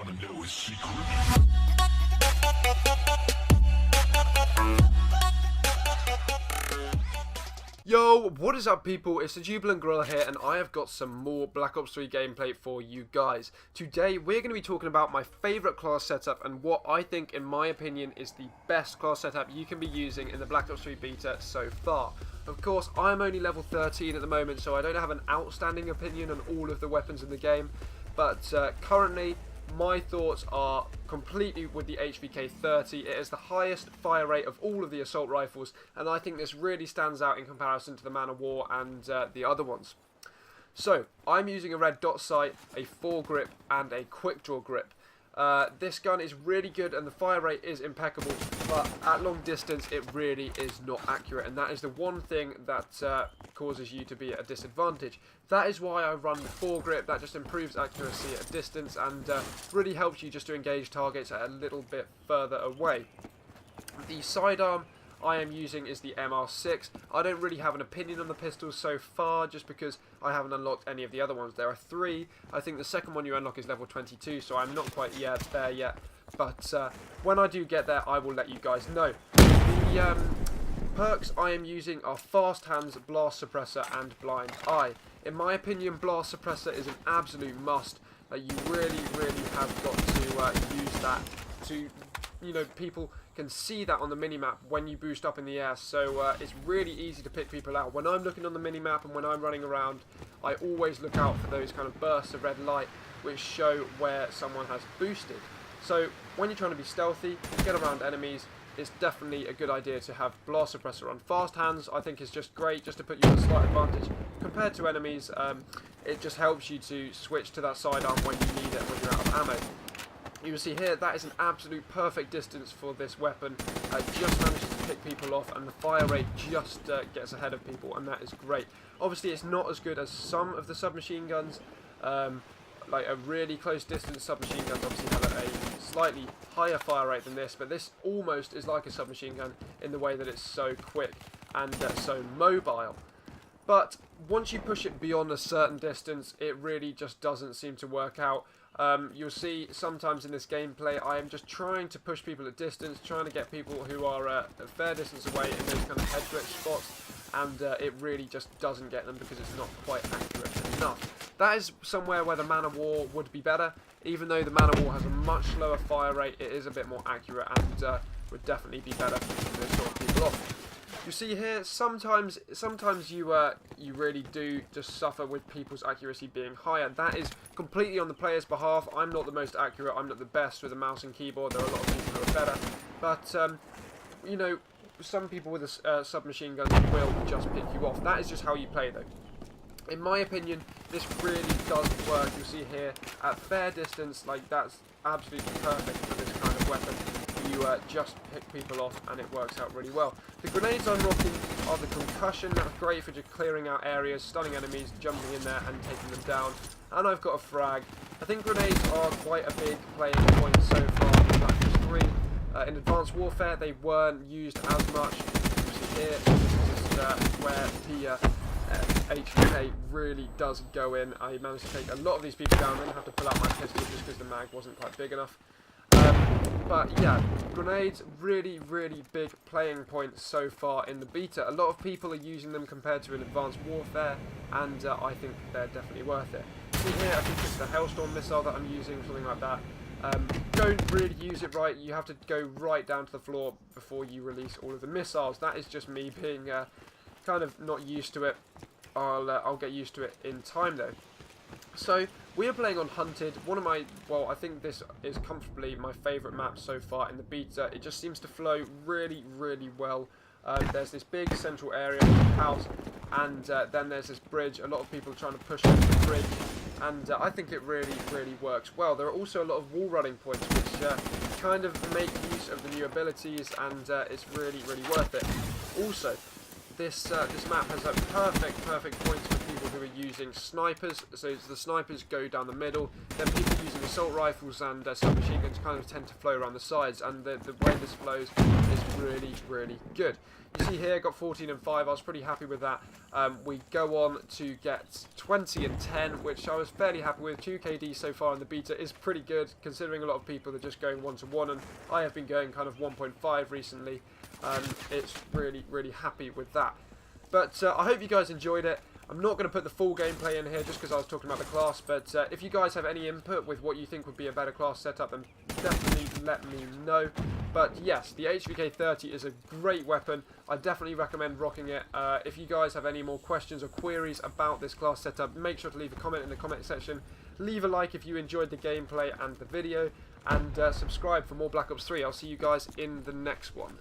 wanna know his secret? Yo, what is up people, it's TheJubilantGorilla here and I have got some more Black Ops 3 gameplay for you guys. Today we're going to be talking about my favourite class setup and what I think in my opinion is the best class setup you can be using in the Black Ops 3 beta so far. Of course I'm only level 13 at the moment, so I don't have an outstanding opinion on all of the weapons in the game, but currently my thoughts are completely with the HVK 30. It is the highest fire rate of all of the assault rifles, and I think this really stands out in comparison to the Man of War and the other ones. So, I'm using a red dot sight, a foregrip, and a quick draw grip. This gun is really good and the fire rate is impeccable, but at long distance it really is not accurate, and that is the one thing that causes you to be at a disadvantage. That is why I run the foregrip. That just improves accuracy at a distance and really helps you just to engage targets at a little bit further away. The sidearm I am using is the MR6. I don't really have an opinion on the pistols so far just because I haven't unlocked any of the other ones. There are 3. I think the second one you unlock is level 22, so I'm not quite there yet. But when I do get there, I will let you guys know. The perks I am using are Fast Hands, Blast Suppressor, and Blind Eye. In my opinion, Blast Suppressor is an absolute must. You really have got to use that to, you know, people can see that on the minimap when you boost up in the air, so it's really easy to pick people out. When I'm looking on the minimap and when I'm running around, I always look out for those kind of bursts of red light which show where someone has boosted. So when you're trying to be stealthy, get around enemies, it's definitely a good idea to have Blast Suppressor on. Fast Hands I think is just great, just to put you at a slight advantage compared to enemies. It just helps you to switch to that sidearm when you need it, when you're out of ammo. You will see here that is an absolute perfect distance for this weapon. Just manages to pick people off and the fire rate just gets ahead of people, and that is great. Obviously it's not as good as some of the submachine guns. Like a really close distance submachine guns obviously have a slightly higher fire rate than this, but this almost is like a submachine gun in the way that it's so quick and so mobile. But once you push it beyond a certain distance, it really just doesn't seem to work out. You'll see sometimes in this gameplay I am just trying to push people at distance, trying to get people who are a fair distance away in those kind of head glitch spots, and it really just doesn't get them because it's not quite accurate enough. That is somewhere where the Man of War would be better. Even though the Man of War has a much lower fire rate, it is a bit more accurate and would definitely be better for those sort of people off. You see here, sometimes you really do just suffer with people's accuracy being higher. That is completely on the player's behalf. I'm not the most accurate, I'm not the best with a mouse and keyboard. There are a lot of people who are better. But, you know, some people with a submachine gun will just pick you off. That is just how you play though. In my opinion, this really does work. You'll see here, at fair distance, like that's absolutely perfect for this kind of weapon. You just pick people off and it works out really well. The grenades I'm rocking are the concussion. That's great for just clearing out areas, stunning enemies, jumping in there and taking them down. And I've got a frag. I think grenades are quite a big playing point so far in Black Ops 3. In Advanced Warfare they weren't used as much. You see here, this is where the HVK really does go in. I managed to take a lot of these people down. I didn't have to pull out my pistol just because the mag wasn't quite big enough. But yeah, grenades, really big playing points so far in the beta. A lot of people are using them compared to in Advanced Warfare, and I think they're definitely worth it. See here, I think it's the Hailstorm missile that I'm using, something like that. Don't really use it right. You have to go right down to the floor before you release all of the missiles. That is just me being kind of not used to it. I'll get used to it in time though. So we are playing on Hunted. I think this is comfortably my favourite map so far in the beta. It just seems to flow really well. There's this big central area with the house, and then there's this bridge. A lot of people are trying to push over the bridge, and I think it really works well. There are also a lot of wall running points which kind of make use of the new abilities, and it's really worth it. Also, this map has perfect points for people people who are using snipers, so the snipers go down the middle, then people using assault rifles and submachine guns kind of tend to flow around the sides, and the way this flows is really, really good. You see here, got 14 and 5, I was pretty happy with that. We go on to get 20 and 10, which I was fairly happy with. 2 KD so far in the beta is pretty good, considering a lot of people are just going 1-to-1, and I have been going kind of 1.5 recently. It's really, really happy with that. But I hope you guys enjoyed it. I'm not going to put the full gameplay in here just because I was talking about the class, but if you guys have any input with what you think would be a better class setup, then definitely let me know. But yes, the HVK-30 is a great weapon. I definitely recommend rocking it. If you guys have any more questions or queries about this class setup, make sure to leave a comment in the comment section. Leave a like if you enjoyed the gameplay and the video, and subscribe for more Black Ops 3. I'll see you guys in the next one.